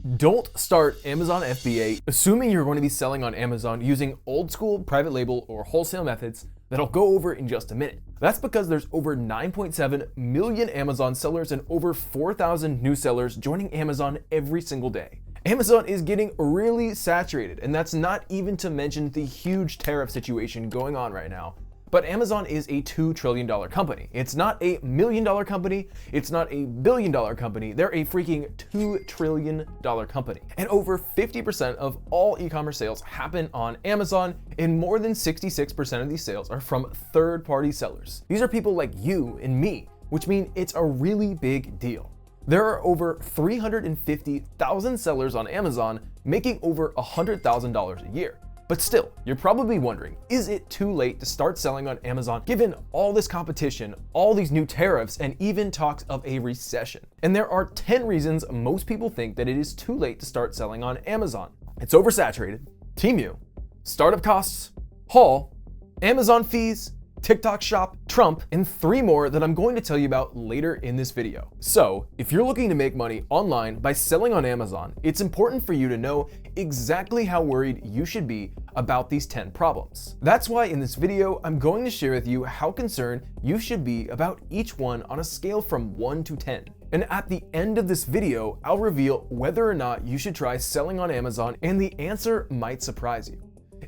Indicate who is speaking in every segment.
Speaker 1: Don't start Amazon FBA assuming you're going to be selling on Amazon using old school private label or wholesale methods that I'll go over in just a minute. That's because there's over 9.7 million Amazon sellers and over 4,000 new sellers joining Amazon every single day. Amazon is getting really saturated, and that's not even to mention the huge tariff situation going on right now. But Amazon is a $2 trillion company. It's not a $1 million company. It's not a $1 billion company. They're a freaking $2 trillion company. And over 50% of all e-commerce sales happen on Amazon, and more than 66% of these sales are from third-party sellers. These are people like you and me, which means it's a really big deal. There are over 350,000 sellers on Amazon making over $100,000 a year. But still, you're probably wondering, is it too late to start selling on Amazon given all this competition, all these new tariffs, and even talks of a recession? And there are 10 reasons most people think that it is too late to start selling on Amazon. It's oversaturated, Temu, startup costs, haul, Amazon fees, TikTok shop, Trump, and 3 more that I'm going to tell you about later in this video. So, if you're looking to make money online by selling on Amazon, it's important for you to know exactly how worried you should be about these 10 problems. That's why in this video, I'm going to share with you how concerned you should be about each one on a scale from 1 to 10. And at the end of this video, I'll reveal whether or not you should try selling on Amazon, and the answer might surprise you.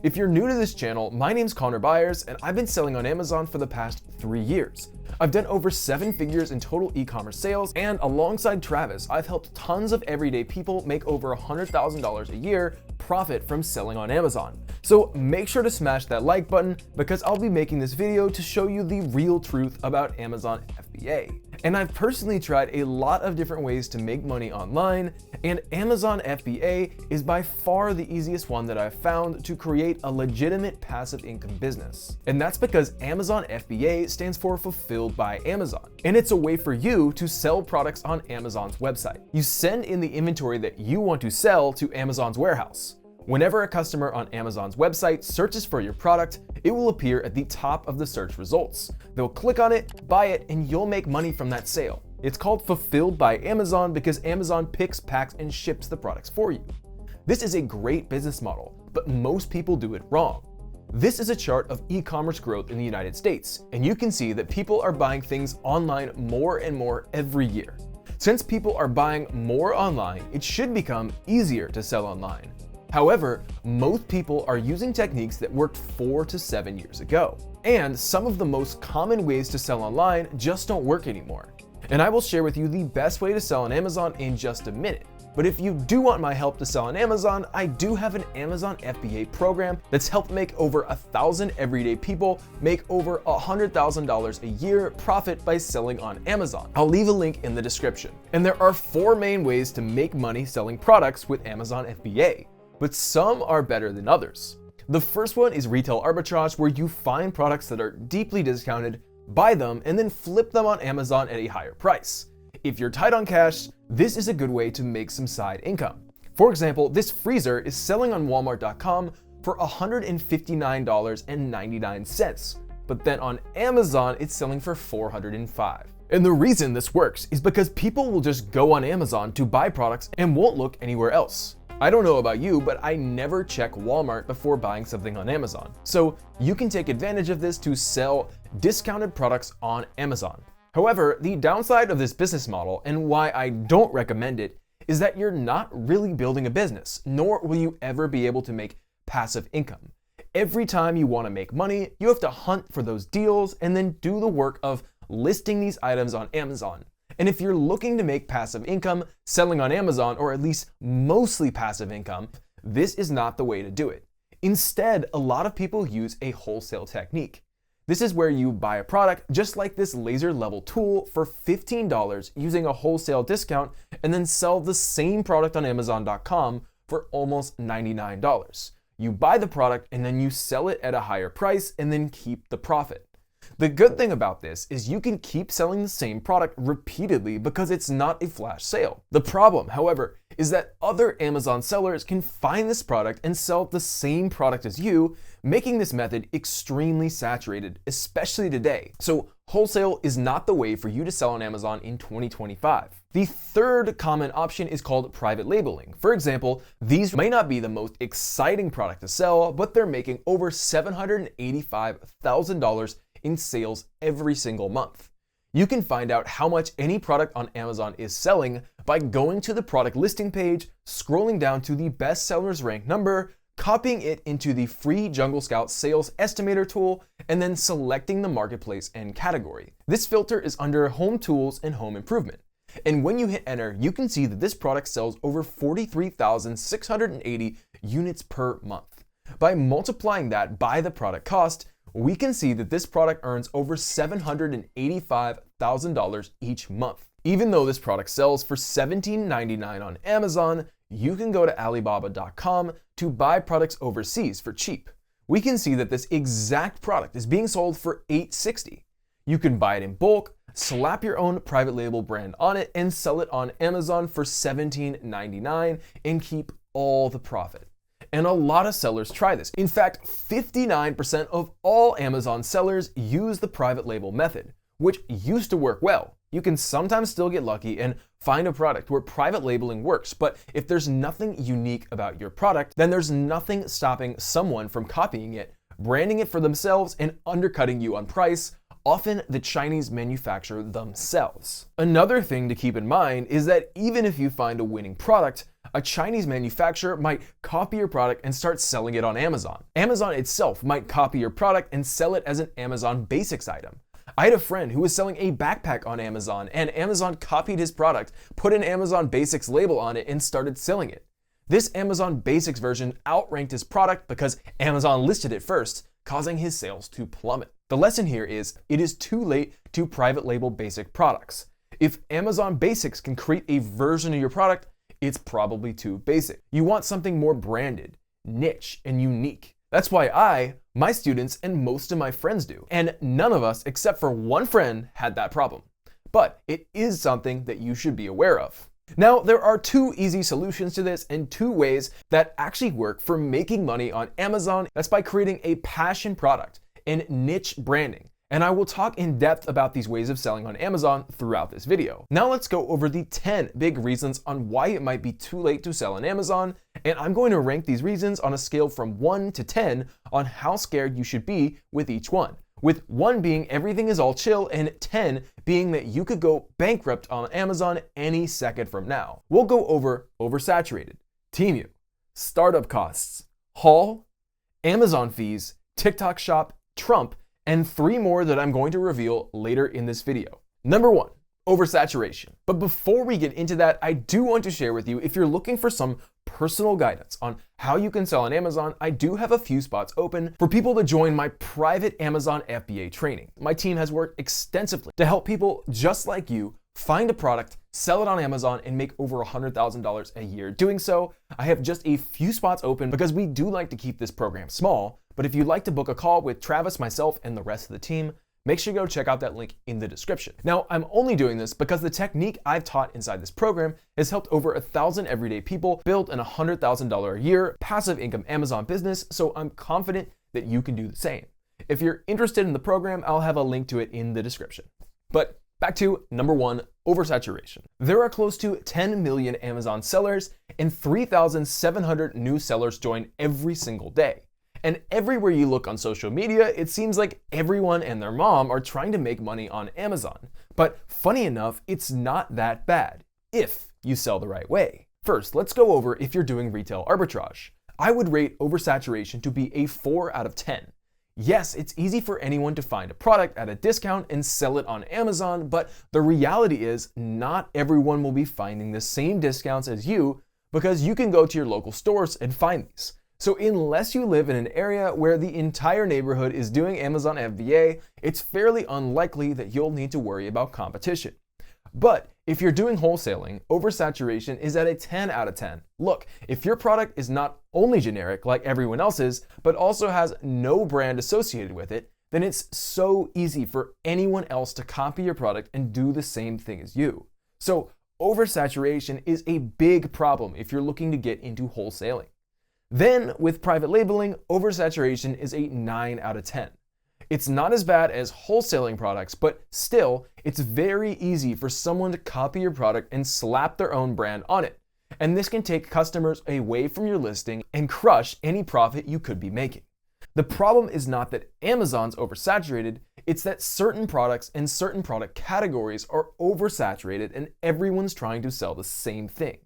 Speaker 1: If you're new to this channel, my name's Connor Byers, and I've been selling on Amazon for the past 3 years. I've done over 7 figures in total e-commerce sales, and alongside Travis, I've helped tons of everyday people make over $100,000 a year profit from selling on Amazon. So make sure to smash that like button, because I'll be making this video to show you the real truth about Amazon FBA. And I've personally tried a lot of different ways to make money online, and Amazon FBA is by far the easiest one that I've found to create a legitimate passive income business. And that's because Amazon FBA stands for Fulfilled by Amazon. And it's a way for you to sell products on Amazon's website. You send in the inventory that you want to sell to Amazon's warehouse. Whenever a customer on Amazon's website searches for your product, it will appear at the top of the search results. They'll click on it, buy it, and you'll make money from that sale. It's called Fulfilled by Amazon because Amazon picks, packs, and ships the products for you. This is a great business model, but most people do it wrong. This is a chart of e-commerce growth in the United States, and you can see that people are buying things online more and more every year. Since people are buying more online, it should become easier to sell online. However, most people are using techniques that worked 4 to 7 years ago. And some of the most common ways to sell online just don't work anymore. And I will share with you the best way to sell on Amazon in just a minute. But if you do want my help to sell on Amazon, I do have an Amazon FBA program that's helped make over 1,000 everyday people make over $100,000 a year profit by selling on Amazon. I'll leave a link in the description. And there are 4 main ways to make money selling products with Amazon FBA. But some are better than others. The first one is retail arbitrage, where you find products that are deeply discounted, buy them, and then flip them on Amazon at a higher price. If you're tight on cash, this is a good way to make some side income. For example, this freezer is selling on Walmart.com for $159.99, but then on Amazon it's selling for $405. And the reason this works is because people will just go on Amazon to buy products and won't look anywhere else. I don't know about you, but I never check Walmart before buying something on Amazon. So you can take advantage of this to sell discounted products on Amazon. However, the downside of this business model, and why I don't recommend it, is that you're not really building a business, nor will you ever be able to make passive income. Every time you want to make money, you have to hunt for those deals and then do the work of listing these items on Amazon. And if you're looking to make passive income selling on Amazon, or at least mostly passive income, this is not the way to do it. Instead, a lot of people use a wholesale technique. This is where you buy a product just like this laser level tool for $15 using a wholesale discount, and then sell the same product on Amazon.com for almost $99. You buy the product and then you sell it at a higher price and then keep the profit. The good thing about this is you can keep selling the same product repeatedly because it's not a flash sale. The problem, however, is that other Amazon sellers can find this product and sell the same product as you, making this method extremely saturated, especially today. So wholesale is not the way for you to sell on Amazon in 2025. The third common option is called private labeling. For example, these may not be the most exciting product to sell, but they're making over $785,000 in sales every single month. You can find out how much any product on Amazon is selling by going to the product listing page, scrolling down to the best sellers rank number, copying it into the free Jungle Scout sales estimator tool, and then selecting the marketplace and category. This filter is under Home Tools and Home Improvement. And when you hit enter, you can see that this product sells over 43,680 units per month. By multiplying that by the product cost, we can see that this product earns over $785,000 each month. Even though this product sells for $17.99 on Amazon, you can go to Alibaba.com to buy products overseas for cheap. We can see that this exact product is being sold for $8.60. You can buy it in bulk, slap your own private label brand on it, and sell it on Amazon for $17.99 and keep all the profit. And a lot of sellers try this. In fact, 59% of all Amazon sellers use the private label method, which used to work well. You can sometimes still get lucky and find a product where private labeling works, but if there's nothing unique about your product, then there's nothing stopping someone from copying it, branding it for themselves, and undercutting you on price, often the Chinese manufacturer themselves. Another thing to keep in mind is that even if you find a winning product, a Chinese manufacturer might copy your product and start selling it on Amazon. Amazon itself might copy your product and sell it as an Amazon Basics item. I had a friend who was selling a backpack on Amazon, and Amazon copied his product, put an Amazon Basics label on it, and started selling it. This Amazon Basics version outranked his product because Amazon listed it first, causing his sales to plummet. The lesson here is it is too late to private label basic products. If Amazon Basics can create a version of your product, it's probably too basic. You want something more branded, niche, and unique. That's why my students, and most of my friends do. And none of us, except for one friend, had that problem. But it is something that you should be aware of. Now, there are two easy solutions to this and two ways that actually work for making money on Amazon. That's by creating a passion product and niche branding. And I will talk in depth about these ways of selling on Amazon throughout this video. Now let's go over the 10 big reasons on why it might be too late to sell on Amazon. And I'm going to rank these reasons on a scale from 1 to 10 on how scared you should be with each one. With 1 being everything is all chill and 10 being that you could go bankrupt on Amazon any second from now. We'll go over Oversaturated, Temu, startup costs, haul, Amazon fees, TikTok shop, Trump, and 3 more that I'm going to reveal later in this video. Number 1, oversaturation. But before we get into that, I do want to share with you, if you're looking for some personal guidance on how you can sell on Amazon, I do have a few spots open for people to join my private Amazon FBA training. My team has worked extensively to help people just like you find a product, sell it on Amazon, and make over $100,000 a year. Doing so, I have just a few spots open because we do like to keep this program small. But if you'd like to book a call with Travis, myself, and the rest of the team, make sure you go check out that link in the description. Now, I'm only doing this because the technique I've taught inside this program has helped over 1,000 everyday people build an $100,000 a year passive income Amazon business, so I'm confident that you can do the same. If you're interested in the program, I'll have a link to it in the description. But back to number 1, oversaturation. There are close to 10 million Amazon sellers and 3,700 new sellers join every single day. And everywhere you look on social media, it seems like everyone and their mom are trying to make money on Amazon. But funny enough, it's not that bad if you sell the right way. First, let's go over if you're doing retail arbitrage. I would rate oversaturation to be a 4 out of 10. Yes, it's easy for anyone to find a product at a discount and sell it on Amazon, but the reality is not everyone will be finding the same discounts as you because you can go to your local stores and find these. So unless you live in an area where the entire neighborhood is doing Amazon FBA, it's fairly unlikely that you'll need to worry about competition. But if you're doing wholesaling, oversaturation is at a 10 out of 10. Look, if your product is not only generic like everyone else's, but also has no brand associated with it, then it's so easy for anyone else to copy your product and do the same thing as you. So oversaturation is a big problem if you're looking to get into wholesaling. Then with private labeling, oversaturation is a 9 out of 10. It's not as bad as wholesaling products, but still, it's very easy for someone to copy your product and slap their own brand on it. And this can take customers away from your listing and crush any profit you could be making. The problem is not that Amazon's oversaturated, it's that certain products and certain product categories are oversaturated and everyone's trying to sell the same thing.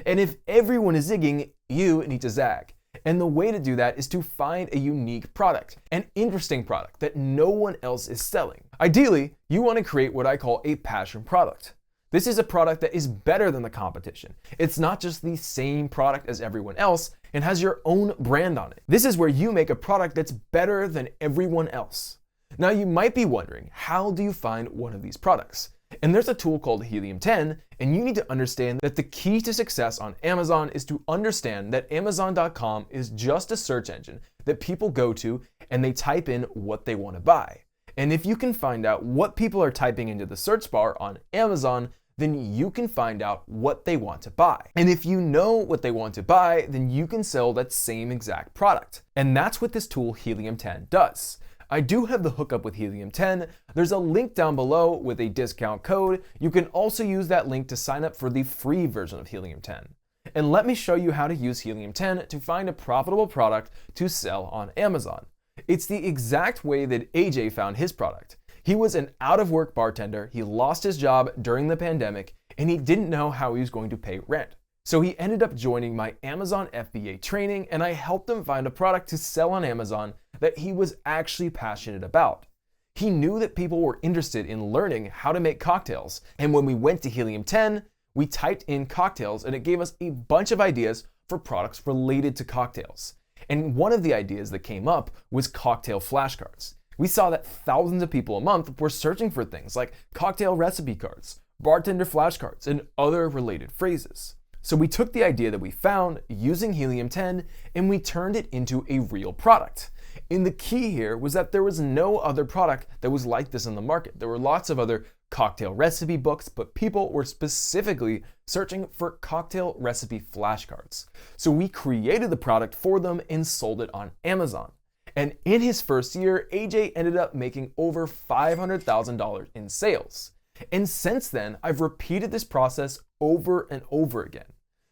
Speaker 1: And if everyone is zigging, you need to zag. And the way to do that is to find a unique product, an interesting product that no one else is selling. Ideally, you want to create what I call a passion product. This is a product that is better than the competition. It's not just the same product as everyone else and has your own brand on it. This is where you make a product that's better than everyone else. Now you might be wondering, how do you find one of these products? And there's a tool called Helium 10, and you need to understand that the key to success on Amazon is to understand that Amazon.com is just a search engine that people go to and they type in what they want to buy. And if you can find out what people are typing into the search bar on Amazon, then you can find out what they want to buy. And if you know what they want to buy, then you can sell that same exact product. And that's what this tool Helium 10 does. I do have the hookup with Helium 10. There's a link down below with a discount code. You can also use that link to sign up for the free version of Helium 10. And let me show you how to use Helium 10 to find a profitable product to sell on Amazon. It's the exact way that AJ found his product. He was an out-of-work bartender, he lost his job during the pandemic, and he didn't know how he was going to pay rent. So he ended up joining my Amazon FBA training, and I helped him find a product to sell on Amazon that he was actually passionate about. He knew that people were interested in learning how to make cocktails, and when we went to Helium 10, we typed in cocktails and it gave us a bunch of ideas for products related to cocktails. And one of the ideas that came up was cocktail flashcards. We saw that thousands of people a month were searching for things like cocktail recipe cards, bartender flashcards, and other related phrases. So we took the idea that we found using Helium 10 and we turned it into a real product. And the key here was that there was no other product that was like this in the market. There were lots of other cocktail recipe books, but people were specifically searching for cocktail recipe flashcards. So we created the product for them and sold it on Amazon. And in his first year, AJ ended up making over $500,000 in sales. And since then, I've repeated this process over and over again.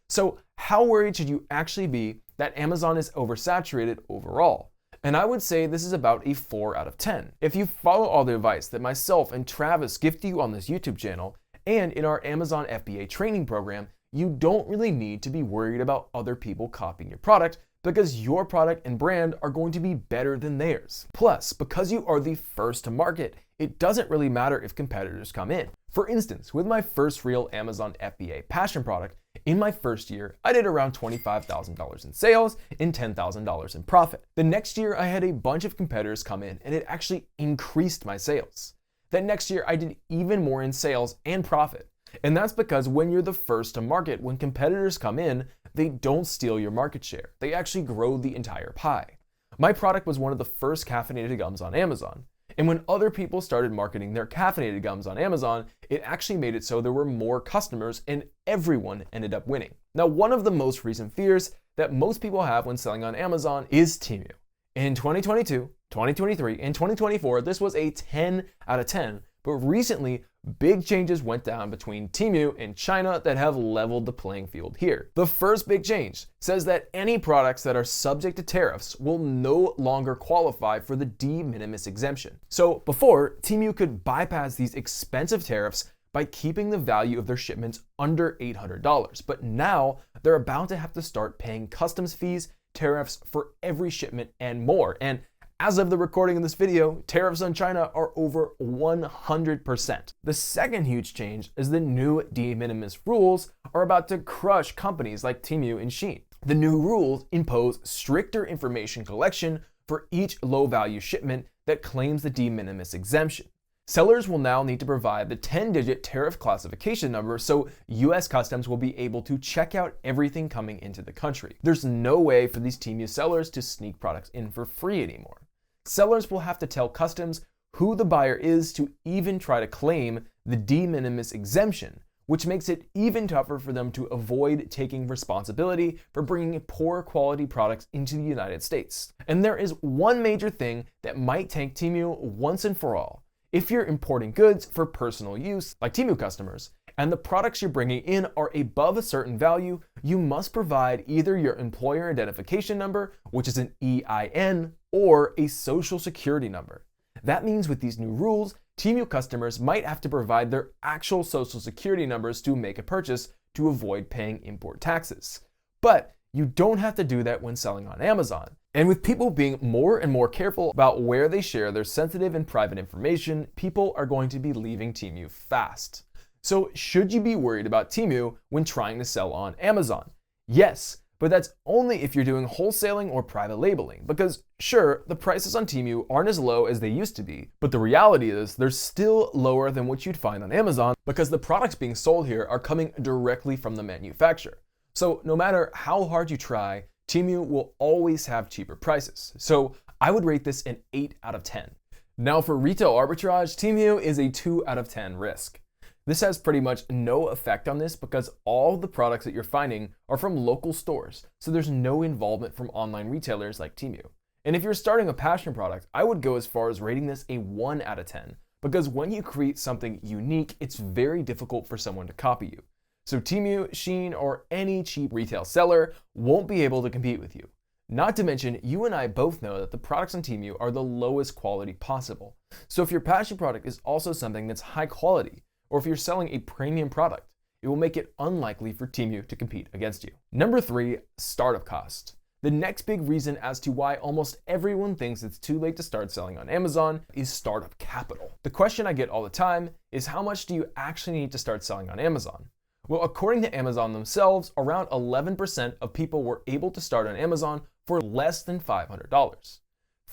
Speaker 1: So how worried should you actually be that Amazon is oversaturated overall? And I would say this is about a 4 out of 10. If you follow all the advice that myself and Travis give to you on this YouTube channel and in our Amazon FBA training program, you don't really need to be worried about other people copying your product because your product and brand are going to be better than theirs. Plus, because you are the first to market, it doesn't really matter if competitors come in. For instance, with my first real Amazon FBA passion product, in my first year, I did around $25,000 in sales and $10,000 in profit. The next year, I had a bunch of competitors come in and it actually increased my sales. Then next year, I did even more in sales and profit. And that's because when you're the first to market, when competitors come in, they don't steal your market share. They actually grow the entire pie. My product was one of the first caffeinated gums on Amazon. And when other people started marketing their caffeinated gums on Amazon, it actually made it so there were more customers and everyone ended up winning. Now, one of the most recent fears that most people have when selling on Amazon is Temu. In 2022, 2023, and 2024, this was a 10 out of 10. But recently, big changes went down between Temu and China that have leveled the playing field here. The first big change says that any products that are subject to tariffs will no longer qualify for the de minimis exemption. So before, Temu could bypass these expensive tariffs by keeping the value of their shipments under $800. But now they're about to have to start paying customs fees, tariffs for every shipment and more. And as of the recording of this video, tariffs on China are over 100%. The second huge change is the new de minimis rules are about to crush companies like Temu and Shein. The new rules impose stricter information collection for each low-value shipment that claims the de minimis exemption. Sellers will now need to provide the 10-digit tariff classification number so US Customs will be able to check out everything coming into the country. There's no way for these Temu sellers to sneak products in for free anymore. Sellers will have to tell customs who the buyer is to even try to claim the de minimis exemption, which makes it even tougher for them to avoid taking responsibility for bringing poor quality products into the United States. And there is one major thing that might tank Temu once and for all. If you're importing goods for personal use, like Temu customers, and the products you're bringing in are above a certain value, you must provide either your employer identification number, which is an EIN, or a social security number. That means with these new rules, Temu customers might have to provide their actual social security numbers to make a purchase to avoid paying import taxes. But you don't have to do that when selling on Amazon. And with people being more and more careful about where they share their sensitive and private information, people are going to be leaving Temu fast. So should you be worried about Temu when trying to sell on Amazon? Yes, but that's only if you're doing wholesaling or private labeling, because sure, the prices on Temu aren't as low as they used to be, but the reality is they're still lower than what you'd find on Amazon because the products being sold here are coming directly from the manufacturer. So no matter how hard you try, Temu will always have cheaper prices. So I would rate this an 8 out of 10. Now for retail arbitrage, Temu is a 2 out of 10 risk. This has pretty much no effect on this because all the products that you're finding are from local stores, so there's no involvement from online retailers like Temu. And if you're starting a passion product, I would go as far as rating this a 1 out of 10, because when you create something unique, it's very difficult for someone to copy you. So Temu, Shein, or any cheap retail seller won't be able to compete with you. Not to mention, you and I both know that the products on Temu are the lowest quality possible. So if your passion product is also something that's high quality, or if you're selling a premium product, it will make it unlikely for Temu to compete against you. Number 3, startup cost. The next big reason as to why almost everyone thinks it's too late to start selling on Amazon is startup capital. The question I get all the time is, how much do you actually need to start selling on Amazon? Well, according to Amazon themselves, around 11% of people were able to start on Amazon for less than $500.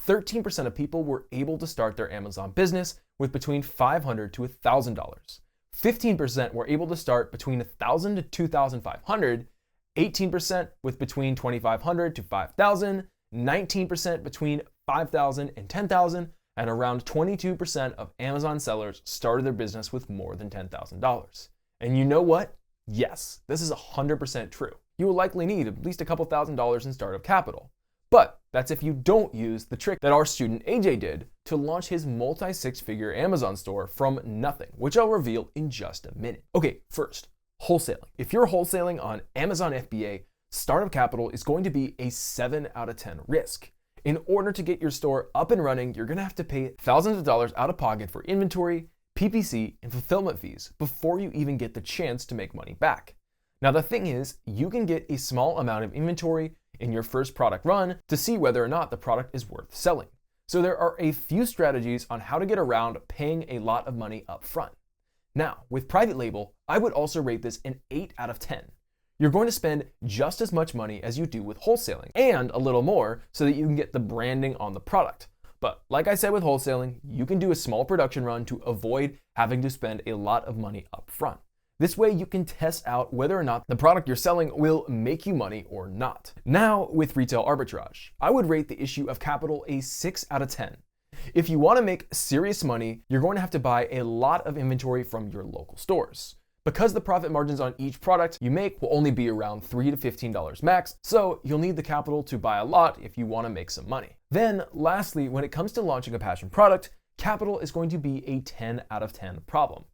Speaker 1: 13% of people were able to start their Amazon business with between $500 to $1,000. 15% were able to start between $1,000 to $2,500, 18% with between $2,500 to $5,000, 19% between $5,000 and $10,000, and around 22% of Amazon sellers started their business with more than $10,000. And you know what? Yes, this is 100% true. You will likely need at least a couple $1,000s in startup capital. But that's if you don't use the trick that our student AJ did to launch his multi-six-figure Amazon store from nothing, which I'll reveal in just a minute. Okay, first, wholesaling. If you're wholesaling on Amazon FBA, startup capital is going to be a 7 out of 10 risk. In order to get your store up and running, you're gonna have to pay thousands of dollars out of pocket for inventory, PPC, and fulfillment fees before you even get the chance to make money back. Now the thing is, you can get a small amount of inventory in your first product run to see whether or not the product is worth selling. So there are a few strategies on how to get around paying a lot of money up front. Now, with private label, I would also rate this an 8 out of 10. You're going to spend just as much money as you do with wholesaling, and a little more so that you can get the branding on the product. But like I said with wholesaling, you can do a small production run to avoid having to spend a lot of money up front. This way you can test out whether or not the product you're selling will make you money or not. Now with retail arbitrage, I would rate the issue of capital a 6 out of 10. If you want to make serious money, you're going to have to buy a lot of inventory from your local stores. Because the profit margins on each product you make will only be around $3 to $15 max, so you'll need the capital to buy a lot if you want to make some money. Then lastly, when it comes to launching a passion product, capital is going to be a 10 out of 10 problem.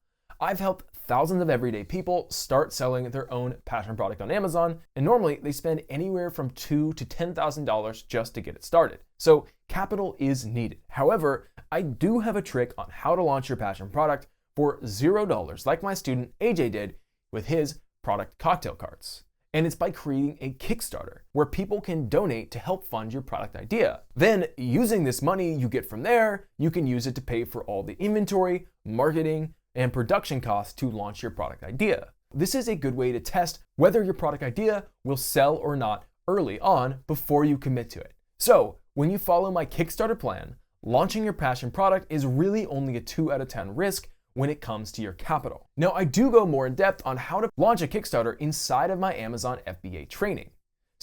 Speaker 1: I've helped thousands of everyday people start selling their own passion product on Amazon, and normally they spend anywhere from $2,000 to $10,000 just to get it started. So capital is needed. However, I do have a trick on how to launch your passion product for $0, like my student AJ did with his product cocktail carts. And it's by creating a Kickstarter where people can donate to help fund your product idea. Then using this money you get from there, you can use it to pay for all the inventory, marketing, and production costs to launch your product idea. This is a good way to test whether your product idea will sell or not early on before you commit to it. So when you follow my Kickstarter plan, launching your passion product is really only a 2 out of 10 risk when it comes to your capital. Now I do go more in depth on how to launch a Kickstarter inside of my Amazon FBA training.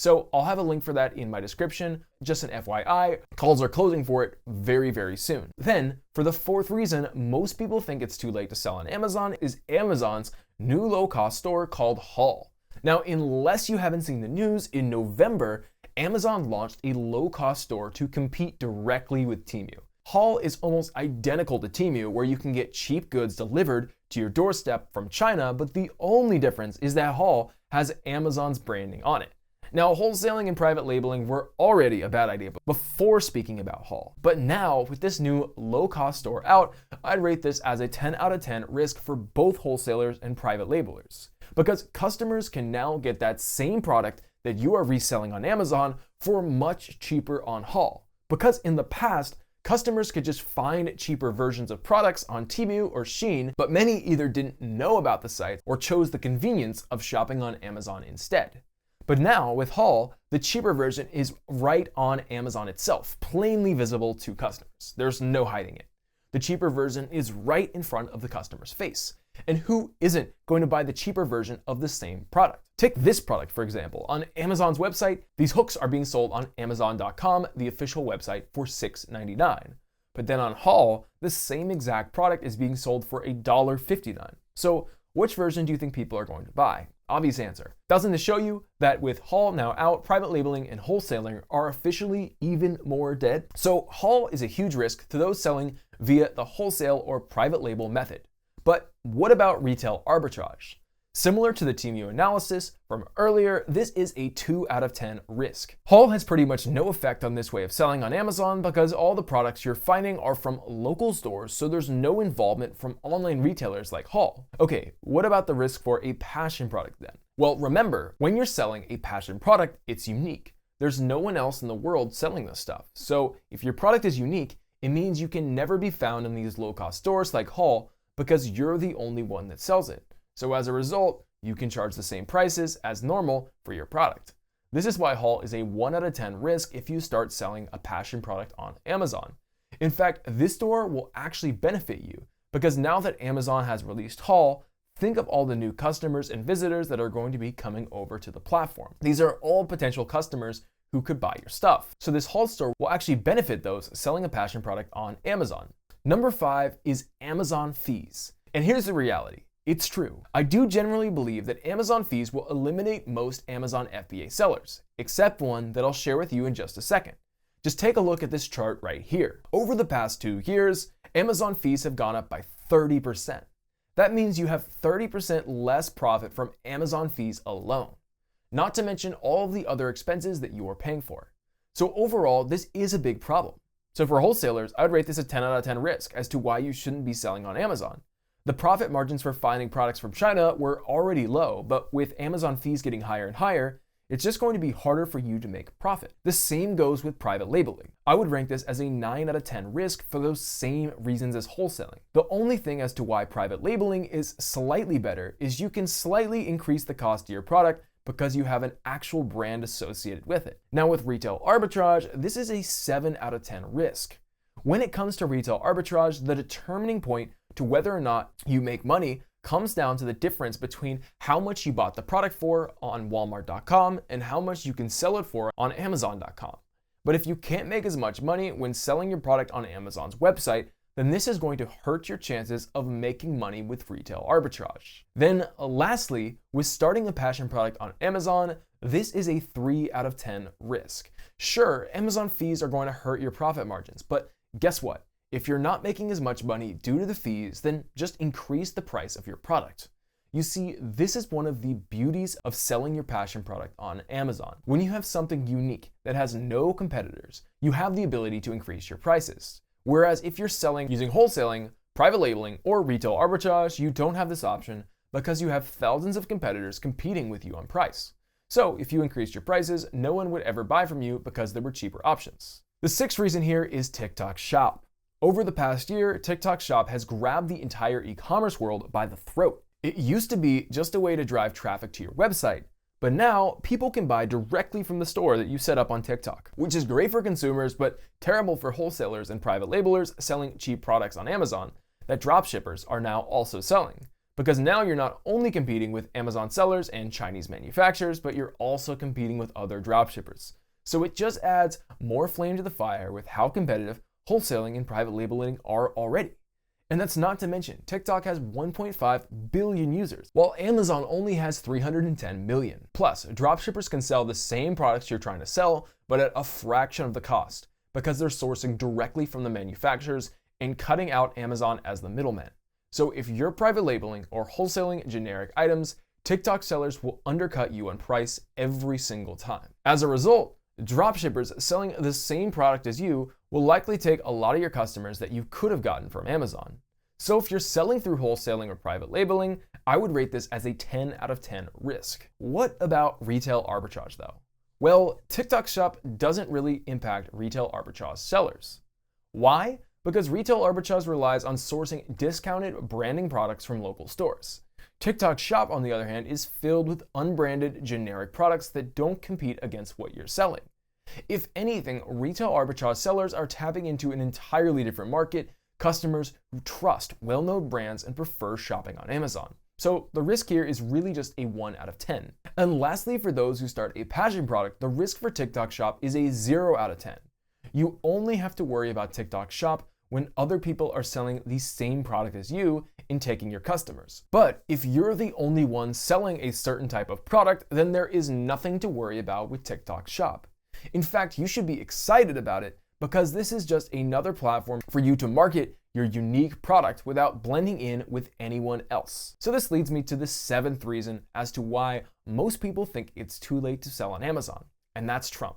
Speaker 1: So I'll have a link for that in my description. Just an FYI, calls are closing for it very, very soon. Then, for the fourth reason most people think it's too late to sell on Amazon is Amazon's new low-cost store called Haul. Now, unless you haven't seen the news, in November, Amazon launched a low-cost store to compete directly with Temu. Haul is almost identical to Temu, where you can get cheap goods delivered to your doorstep from China, but the only difference is that Haul has Amazon's branding on it. Now, wholesaling and private labeling were already a bad idea before speaking about Haul. But now, with this new low-cost store out, I'd rate this as a 10 out of 10 risk for both wholesalers and private labelers. Because customers can now get that same product that you are reselling on Amazon for much cheaper on Haul. Because in the past, customers could just find cheaper versions of products on Temu or Shein, but many either didn't know about the site or chose the convenience of shopping on Amazon instead. But now, with Haul, the cheaper version is right on Amazon itself, plainly visible to customers. There's no hiding it. The cheaper version is right in front of the customer's face. And who isn't going to buy the cheaper version of the same product? Take this product, for example. On Amazon's website, these hooks are being sold on Amazon.com, the official website, for $6.99. But then on Haul, the same exact product is being sold for $1.59. So which version do you think people are going to buy? Obvious answer. Doesn't this show you that with Haul now out, private labeling and wholesaling are officially even more dead? So Haul is a huge risk to those selling via the wholesale or private label method. But what about retail arbitrage? Similar to the Temu analysis from earlier, this is a 2 out of 10 risk. Haul has pretty much no effect on this way of selling on Amazon because all the products you're finding are from local stores, so there's no involvement from online retailers like Haul. Okay, what about the risk for a passion product then? Well, remember, when you're selling a passion product, it's unique. There's no one else in the world selling this stuff. So if your product is unique, it means you can never be found in these low-cost stores like Haul because you're the only one that sells it. So as a result, you can charge the same prices as normal for your product. This is why Haul is a 1 out of 10 risk if you start selling a passion product on Amazon. In fact, this store will actually benefit you because now that Amazon has released Haul, think of all the new customers and visitors that are going to be coming over to the platform. These are all potential customers who could buy your stuff. So this Haul store will actually benefit those selling a passion product on Amazon. Number 5 is Amazon fees. And here's the reality. It's true. I do generally believe that Amazon fees will eliminate most Amazon FBA sellers, except one that I'll share with you in just a second. Just take a look at this chart right here. Over the past 2 years, Amazon fees have gone up by 30%. That means you have 30% less profit from Amazon fees alone, not to mention all of the other expenses that you are paying for. So overall, this is a big problem. So for wholesalers, I would rate this a 10 out of 10 risk as to why you shouldn't be selling on Amazon. The profit margins for finding products from China were already low, but with Amazon fees getting higher and higher, it's just going to be harder for you to make profit. The same goes with private labeling. I would rank this as a 9 out of 10 risk for those same reasons as wholesaling. The only thing as to why private labeling is slightly better is you can slightly increase the cost of your product because you have an actual brand associated with it. Now with retail arbitrage, this is a 7 out of 10 risk. When it comes to retail arbitrage, the determining point to whether or not you make money comes down to the difference between how much you bought the product for on Walmart.com and how much you can sell it for on Amazon.com. But if you can't make as much money when selling your product on Amazon's website, then this is going to hurt your chances of making money with retail arbitrage. Then lastly, with starting a passion product on Amazon, this is a 3 out of 10 risk. Sure, Amazon fees are going to hurt your profit margins, but guess what? If you're not making as much money due to the fees, then just increase the price of your product. You see, this is one of the beauties of selling your passion product on Amazon. When you have something unique that has no competitors, you have the ability to increase your prices. Whereas if you're selling using wholesaling, private labeling, or retail arbitrage, you don't have this option because you have thousands of competitors competing with you on price. So if you increased your prices, no one would ever buy from you because there were cheaper options. The 6th reason here is TikTok Shop. Over the past year, TikTok Shop has grabbed the entire e-commerce world by the throat. It used to be just a way to drive traffic to your website, but now people can buy directly from the store that you set up on TikTok, which is great for consumers, but terrible for wholesalers and private labelers selling cheap products on Amazon that dropshippers are now also selling. Because now you're not only competing with Amazon sellers and Chinese manufacturers, but you're also competing with other dropshippers. So it just adds more flame to the fire with how competitive wholesaling and private labeling are already. And that's not to mention, TikTok has 1.5 billion users, while Amazon only has 310 million. Plus, dropshippers can sell the same products you're trying to sell, but at a fraction of the cost, because they're sourcing directly from the manufacturers and cutting out Amazon as the middleman. So if you're private labeling or wholesaling generic items, TikTok sellers will undercut you on price every single time. As a result, dropshippers selling the same product as you will likely take a lot of your customers that you could have gotten from Amazon. So if you're selling through wholesaling or private labeling, I would rate this as a 10 out of 10 risk. What about retail arbitrage though? Well, TikTok Shop doesn't really impact retail arbitrage sellers. Why? Because retail arbitrage relies on sourcing discounted branding products from local stores. TikTok Shop, on the other hand, is filled with unbranded generic products that don't compete against what you're selling. If anything, retail arbitrage sellers are tapping into an entirely different market, customers who trust well-known brands and prefer shopping on Amazon. So the risk here is really just a 1 out of 10. And lastly, for those who start a passion product, the risk for TikTok Shop is a 0 out of 10. You only have to worry about TikTok Shop when other people are selling the same product as you and taking your customers. But if you're the only one selling a certain type of product, then there is nothing to worry about with TikTok Shop. In fact, you should be excited about it because this is just another platform for you to market your unique product without blending in with anyone else. So this leads me to the 7th reason as to why most people think it's too late to sell on Amazon, and that's Trump.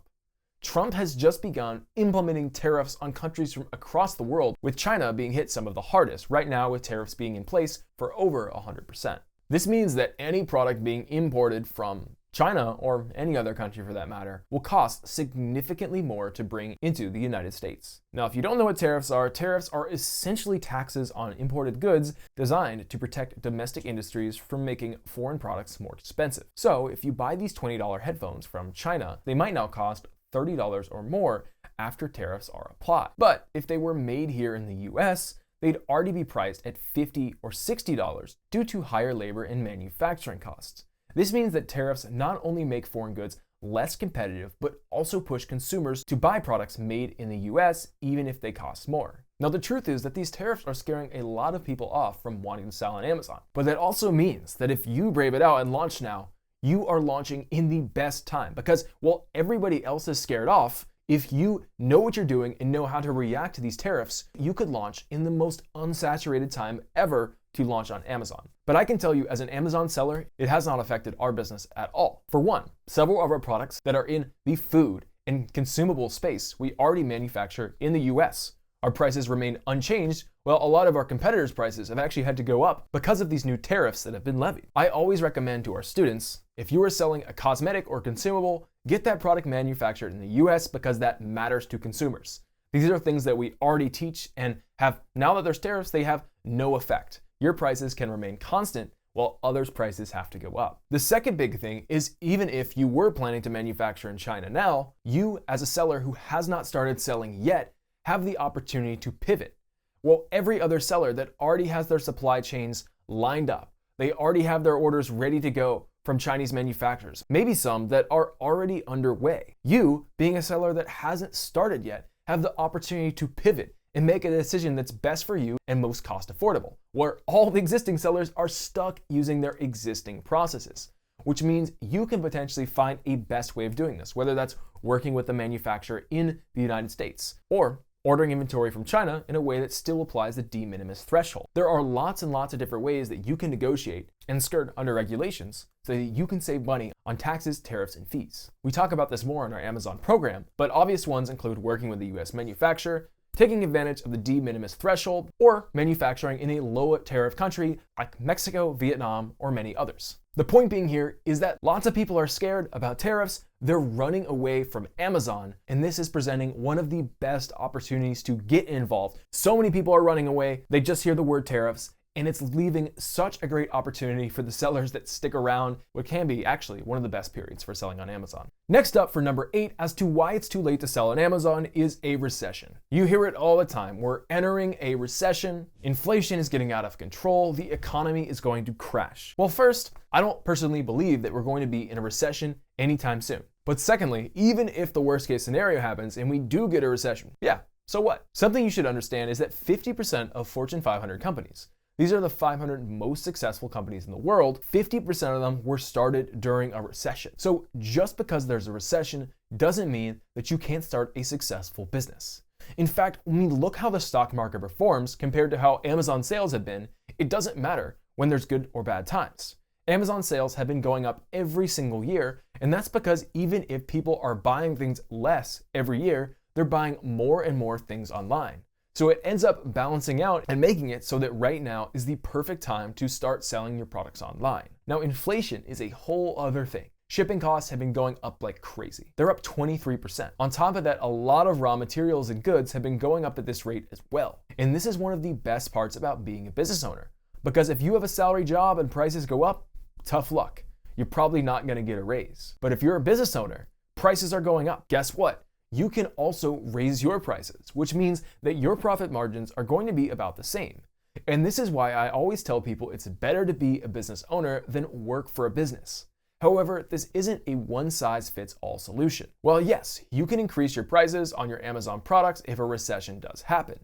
Speaker 1: Trump has just begun implementing tariffs on countries from across the world, with China being hit some of the hardest, right now with tariffs being in place for over 100%. This means that any product being imported from China, or any other country for that matter, will cost significantly more to bring into the United States. Now, if you don't know what tariffs are essentially taxes on imported goods designed to protect domestic industries from making foreign products more expensive. So if you buy these $20 headphones from China, they might now cost $30 or more after tariffs are applied. But if they were made here in the US, they'd already be priced at $50 or $60 due to higher labor and manufacturing costs. This means that tariffs not only make foreign goods less competitive, but also push consumers to buy products made in the US even if they cost more. Now, the truth is that these tariffs are scaring a lot of people off from wanting to sell on Amazon. But that also means that if you brave it out and launch now, you are launching in the best time, because while everybody else is scared off, if you know what you're doing and know how to react to these tariffs, you could launch in the most unsaturated time ever to launch on Amazon. But I can tell you, as an Amazon seller, it has not affected our business at all. For one, several of our products that are in the food and consumable space we already manufacture in the US. Our prices remain unchanged, while a lot of our competitors' prices have actually had to go up because of these new tariffs that have been levied. I always recommend to our students, if you are selling a cosmetic or consumable, get that product manufactured in the US because that matters to consumers. These are things that we already teach and have, now that there's tariffs, they have no effect. Your prices can remain constant while others' prices have to go up. The second big thing is, even if you were planning to manufacture in China now, you as a seller who has not started selling yet have the opportunity to pivot. Well, every other seller that already has their supply chains lined up, they already have their orders ready to go from Chinese manufacturers, maybe some that are already underway. You, being a seller that hasn't started yet, have the opportunity to pivot and make a decision that's best for you and most cost affordable, where all the existing sellers are stuck using their existing processes, which means you can potentially find a best way of doing this, whether that's working with the manufacturer in the United States or ordering inventory from China in a way that still applies the de minimis threshold. There are lots and lots of different ways that you can negotiate and skirt under regulations so that you can save money on taxes, tariffs, and fees. We talk about this more in our Amazon program, but obvious ones include working with the US manufacturer, taking advantage of the de minimis threshold, or manufacturing in a low tariff country like Mexico, Vietnam, or many others. The point being here is that lots of people are scared about tariffs, they're running away from Amazon, and this is presenting one of the best opportunities to get involved. So many people are running away, they just hear the word tariffs, and it's leaving such a great opportunity for the sellers that stick around what can be actually one of the best periods for selling on Amazon. Next up, for number 8, as to why it's too late to sell on Amazon, is a recession. You hear it all the time. We're entering a recession. Inflation is getting out of control. The economy is going to crash. Well, first, I don't personally believe that we're going to be in a recession anytime soon. But secondly, even if the worst case scenario happens and we do get a recession, yeah, So what? Something you should understand is that 50% of Fortune 500 companies, these are the 500 most successful companies in the world, 50% of them were started during a recession. So just because there's a recession doesn't mean that you can't start a successful business. In fact, when we look how the stock market performs compared to how Amazon sales have been, it doesn't matter when there's good or bad times. Amazon sales have been going up every single year, and that's because even if people are buying things less every year, they're buying more and more things online. So it ends up balancing out and making it so that right now is the perfect time to start selling your products online. Now, inflation is a whole other thing. Shipping costs have been going up like crazy. They're up 23%. On top of that, a lot of raw materials and goods have been going up at this rate as well. And this is one of the best parts about being a business owner. Because if you have a salary job and prices go up, tough luck. You're probably not going to get a raise. But if you're a business owner, prices are going up. Guess what? You can also raise your prices, which means that your profit margins are going to be about the same. And this is why I always tell people it's better to be a business owner than work for a business. However, this isn't a one-size-fits-all solution. Well, yes, you can increase your prices on your Amazon products if a recession does happen.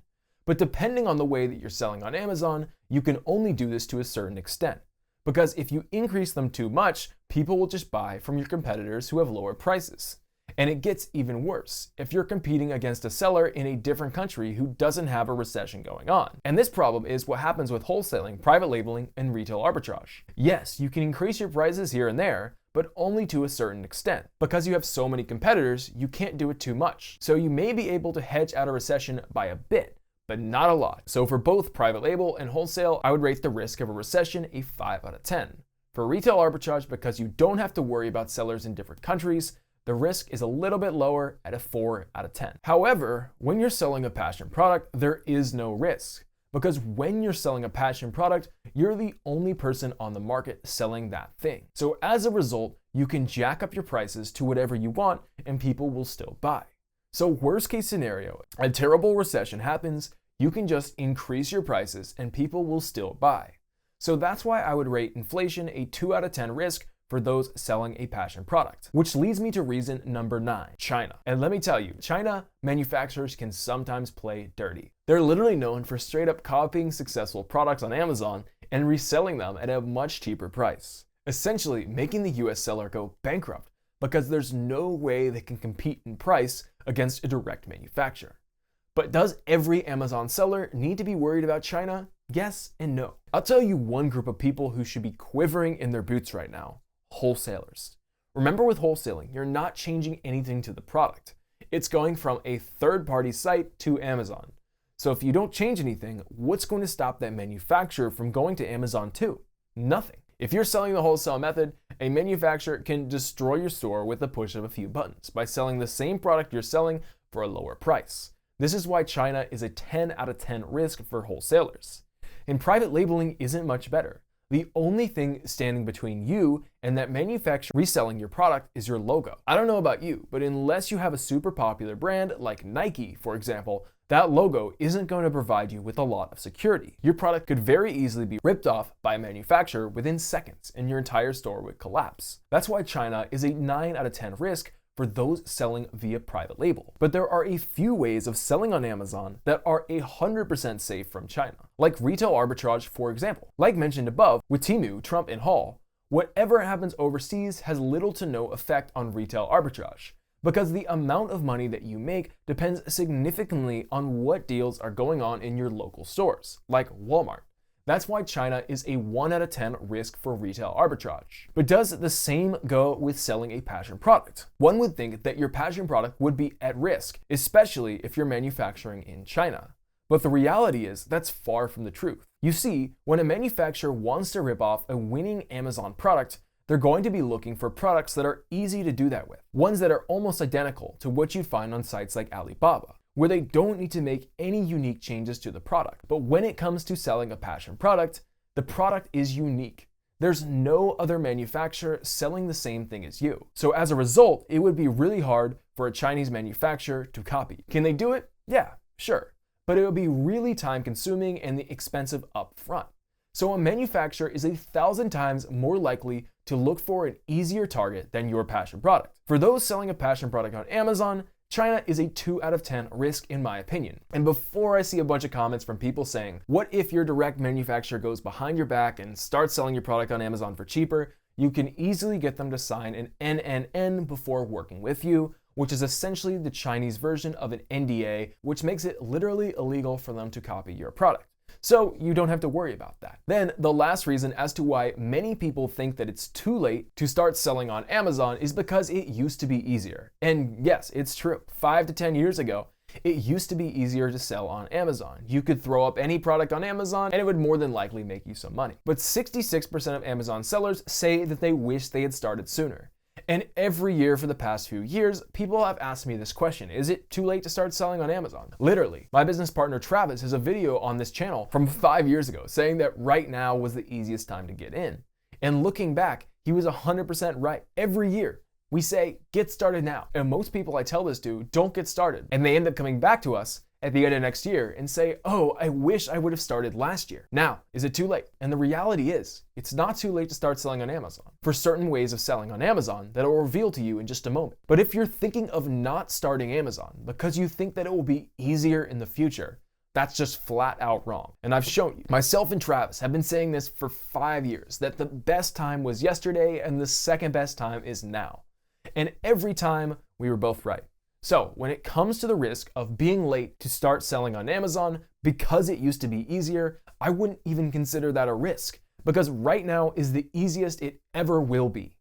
Speaker 1: But depending on the way that you're selling on Amazon, you can only do this to a certain extent. Because if you increase them too much, people will just buy from your competitors who have lower prices. And it gets even worse if you're competing against a seller in a different country who doesn't have a recession going on. And this problem is what happens with wholesaling, private labeling, and retail arbitrage. Yes, you can increase your prices here and there, but only to a certain extent. Because you have so many competitors, you can't do it too much. So you may be able to hedge out a recession by a bit, but not a lot. So for both private label and wholesale, I would rate the risk of a recession a 5 out of 10. For retail arbitrage, because you don't have to worry about sellers in different countries, the risk is a little bit lower at a 4 out of 10. However, when you're selling a passion product, there is no risk. Because when you're selling a passion product, you're the only person on the market selling that thing. So as a result, you can jack up your prices to whatever you want and people will still buy. So worst case scenario, a terrible recession happens, you can just increase your prices and people will still buy. So that's why I would rate inflation a 2 out of 10 risk for those selling a passion product. Which leads me to reason number 9, China. And let me tell you, China manufacturers can sometimes play dirty. They're literally known for straight up copying successful products on Amazon and reselling them at a much cheaper price, essentially making the US seller go bankrupt because there's no way they can compete in price against a direct manufacturer. But does every Amazon seller need to be worried about China? Yes and no. I'll tell you one group of people who should be quivering in their boots right now. Wholesalers. Remember, with wholesaling, you're not changing anything to the product. It's going from a third-party site to Amazon. So if you don't change anything, what's going to stop that manufacturer from going to Amazon too? Nothing. If you're selling the wholesale method, a manufacturer can destroy your store with the push of a few buttons by selling the same product you're selling for a lower price. This is why China is a 10 out of 10 risk for wholesalers. And private labeling isn't much better. The only thing standing between you and that manufacturer reselling your product is your logo. I don't know about you, but unless you have a super popular brand like Nike, for example, that logo isn't going to provide you with a lot of security. Your product could very easily be ripped off by a manufacturer within seconds and your entire store would collapse. That's why China is a 9 out of 10 risk for those selling via private label. But there are a few ways of selling on Amazon that are 100% safe from China, like retail arbitrage, for example. Like mentioned above, with Temu, Trump, and Hall, whatever happens overseas has little to no effect on retail arbitrage, because the amount of money that you make depends significantly on what deals are going on in your local stores, like Walmart. That's why China is a 1 out of 10 risk for retail arbitrage. But does the same go with selling a passion product? One would think that your passion product would be at risk, especially if you're manufacturing in China. But the reality is that's far from the truth. You see, when a manufacturer wants to rip off a winning Amazon product, they're going to be looking for products that are easy to do that with, ones that are almost identical to what you'd find on sites like Alibaba, where they don't need to make any unique changes to the product. But when it comes to selling a passion product, the product is unique. There's no other manufacturer selling the same thing as you. So as a result, it would be really hard for a Chinese manufacturer to copy. Can they do it? Yeah, sure. But it would be really time consuming and expensive up front. So a manufacturer is 1,000 times more likely to look for an easier target than your passion product. For those selling a passion product on Amazon, China is a 2 out of 10 risk in my opinion. And before I see a bunch of comments from people saying, what if your direct manufacturer goes behind your back and starts selling your product on Amazon for cheaper, you can easily get them to sign an NNN before working with you, which is essentially the Chinese version of an NDA, which makes it literally illegal for them to copy your product. So you don't have to worry about that. Then the last reason as to why many people think that it's too late to start selling on Amazon is because it used to be easier. And yes, it's true. 5 to 10 years ago, it used to be easier to sell on Amazon. You could throw up any product on Amazon and it would more than likely make you some money. But 66% of Amazon sellers say that they wish they had started sooner. And every year for the past few years, people have asked me this question: is it too late to start selling on Amazon? Literally, my business partner Travis has a video on this channel from 5 years ago saying that right now was the easiest time to get in. And looking back, he was 100% right. Every year, we say, get started now. And most people I tell this to don't get started. And they end up coming back to us at the end of next year and say, oh, I wish I would have started last year. Now, is it too late? And the reality is, it's not too late to start selling on Amazon for certain ways of selling on Amazon that I'll reveal to you in just a moment. But if you're thinking of not starting Amazon because you think that it will be easier in the future, that's just flat out wrong. And I've shown you. Myself and Travis have been saying this for 5 years, that the best time was yesterday and the second best time is now. And every time we were both right. So when it comes to the risk of being late to start selling on Amazon because it used to be easier, I wouldn't even consider that a risk, because right now is the easiest it ever will be.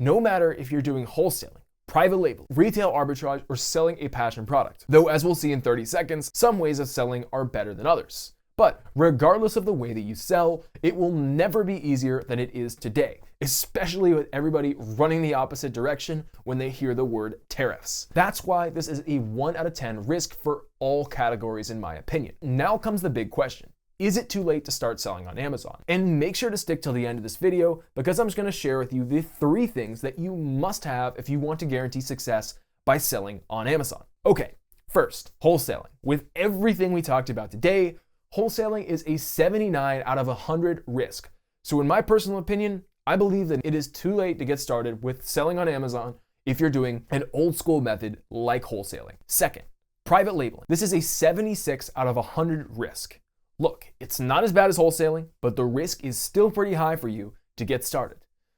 Speaker 1: No matter if you're doing wholesaling, private label, retail arbitrage, or selling a passion product. Though as we'll see in 30 seconds, some ways of selling are better than others. But regardless of the way that you sell, it will never be easier than it is today, especially with everybody running the opposite direction when they hear the word tariffs. That's why this is a 1 out of 10 risk for all categories in my opinion. Now comes the big question. Is it too late to start selling on Amazon? And make sure to stick till the end of this video, because I'm just going to share with you the 3 things that you must have if you want to guarantee success by selling on Amazon. Okay, first, wholesaling. With everything we talked about today, wholesaling is a 79 out of 100 risk. So in my personal opinion, I believe that it is too late to get started with selling on Amazon if you're doing an old school method like wholesaling. Second, private labeling. This is a 76 out of 100 risk. Look, it's not as bad as wholesaling, but the risk is still pretty high for you to get started.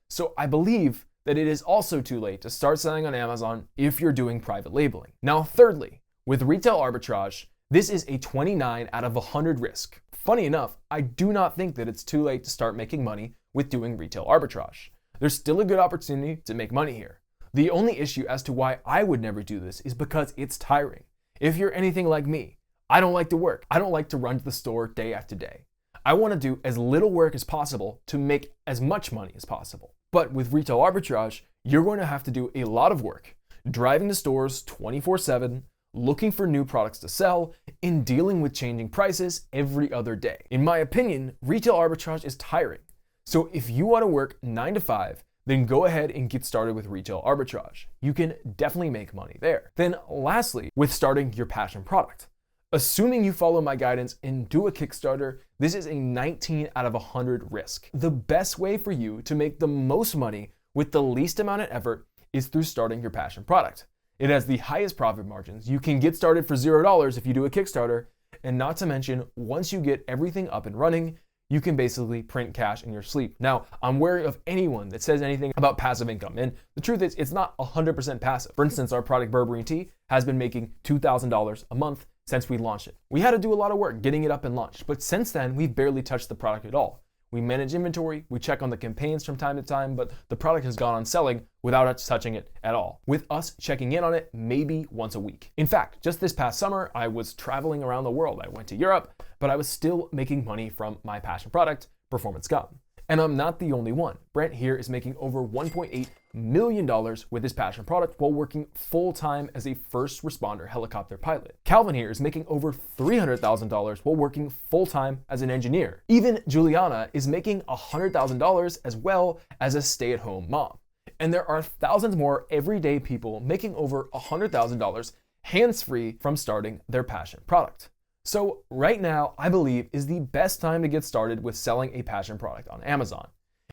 Speaker 1: So I believe that it is also too late to start selling on Amazon if you're doing private labeling. Now, thirdly, with retail arbitrage, this is a 29 out of 100 risk. Funny enough, I do not think that it's too late to start making money with doing retail arbitrage. There's still a good opportunity to make money here. The only issue as to why I would never do this is because it's tiring. If you're anything like me, I don't like to work. I don't like to run to the store day after day. I want to do as little work as possible to make as much money as possible. But with retail arbitrage, you're going to have to do a lot of work, driving to stores 24/7, looking for new products to sell, and dealing with changing prices every other day. In my opinion, retail arbitrage is tiring. So if you want to work 9 to 5, then go ahead and get started with retail arbitrage. You can definitely make money there. Then lastly, with starting your passion product. Assuming you follow my guidance and do a Kickstarter, this is a 19 out of 100 risk. The best way for you to make the most money with the least amount of effort is through starting your passion product. It has the highest profit margins. You can get started for $0 if you do a Kickstarter, and not to mention, once you get everything up and running, you can basically print cash in your sleep. Now, I'm wary of anyone that says anything about passive income, and the truth is, it's not 100% passive. For instance, our product Berberine Tea has been making $2,000 a month since we launched it. We had to do a lot of work getting it up and launched, but since then, we've barely touched the product at all. We manage inventory, we check on the campaigns from time to time, but the product has gone on selling without us touching it at all, with us checking in on it maybe once a week. In fact, just this past summer, I was traveling around the world. I went to Europe, but I was still making money from my passion product, Performance Gum. And I'm not the only one. Brent here is making over $1.8 million with his passion product while working full-time as a first responder helicopter pilot. Calvin here is making over $300,000 while working full-time as an engineer. Even Juliana is making $100,000 as well as a stay-at-home mom. And there are thousands more everyday people making over $100,000 hands-free from starting their passion product. So right now, I believe is the best time to get started with selling a passion product on Amazon.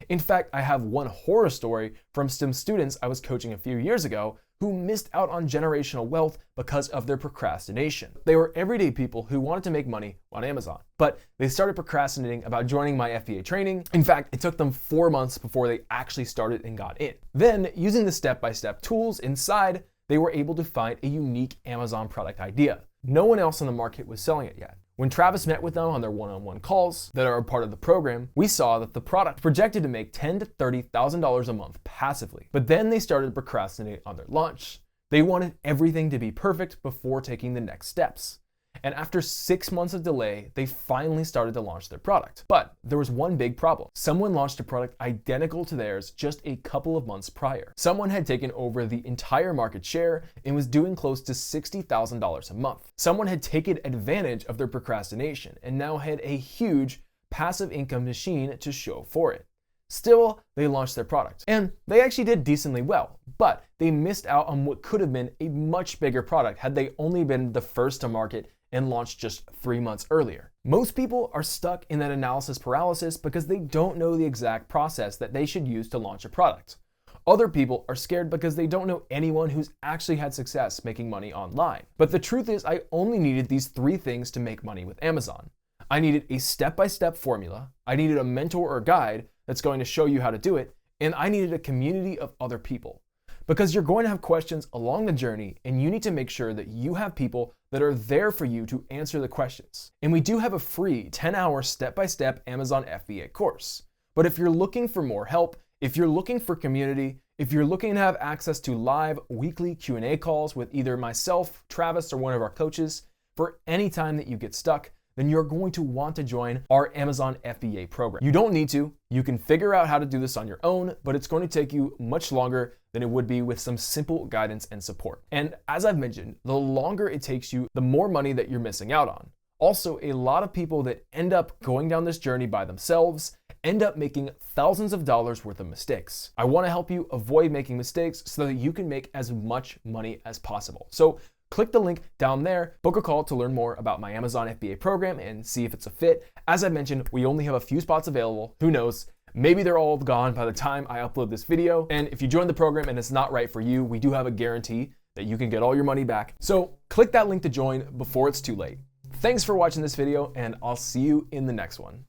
Speaker 1: In fact, I have one horror story from some students I was coaching a few years ago who missed out on generational wealth because of their procrastination. They were everyday people who wanted to make money on Amazon, but they started procrastinating about joining my FBA training. In fact, it took them 4 months before they actually started and got in. Then, using the step-by-step tools inside, they were able to find a unique Amazon product idea. No one else on the market was selling it yet. When Travis met with them on their one-on-one calls that are a part of the program, we saw that the product projected to make $10,000 to $30,000 a month passively. But then they started to procrastinate on their launch. They wanted everything to be perfect before taking the next steps. And after 6 months of delay, they finally started to launch their product. But there was one big problem. Someone launched a product identical to theirs just a couple of months prior. Someone had taken over the entire market share and was doing close to $60,000 a month. Someone had taken advantage of their procrastination and now had a huge passive income machine to show for it. Still, they launched their product, and they actually did decently well, but they missed out on what could have been a much bigger product had they only been the first to market and launched just 3 months earlier. Most people are stuck in that analysis paralysis because they don't know the exact process that they should use to launch a product. Other people are scared because they don't know anyone who's actually had success making money online. But the truth is, I only needed these 3 things to make money with Amazon. I needed a step-by-step formula, I needed a mentor or guide that's going to show you how to do it, and I needed a community of other people. Because you're going to have questions along the journey, and you need to make sure that you have people that are there for you to answer the questions. And we do have a free 10-hour step-by-step Amazon FBA course. But if you're looking for more help, if you're looking for community, if you're looking to have access to live weekly Q&A calls with either myself, Travis, or one of our coaches for any time that you get stuck, then you're going to want to join our Amazon FBA program. You don't need to. You can figure out how to do this on your own, but it's going to take you much longer than it would be with some simple guidance and support. And as I've mentioned, the longer it takes you, the more money that you're missing out on. Also, a lot of people that end up going down this journey by themselves end up making thousands of dollars worth of mistakes. I want to help you avoid making mistakes so that you can make as much money as possible. So click the link down there, book a call to learn more about my Amazon FBA program and see if it's a fit. As I mentioned, we only have a few spots available. Who knows? Maybe they're all gone by the time I upload this video. And if you join the program and it's not right for you, we do have a guarantee that you can get all your money back. So click that link to join before it's too late. Thanks for watching this video, and I'll see you in the next one.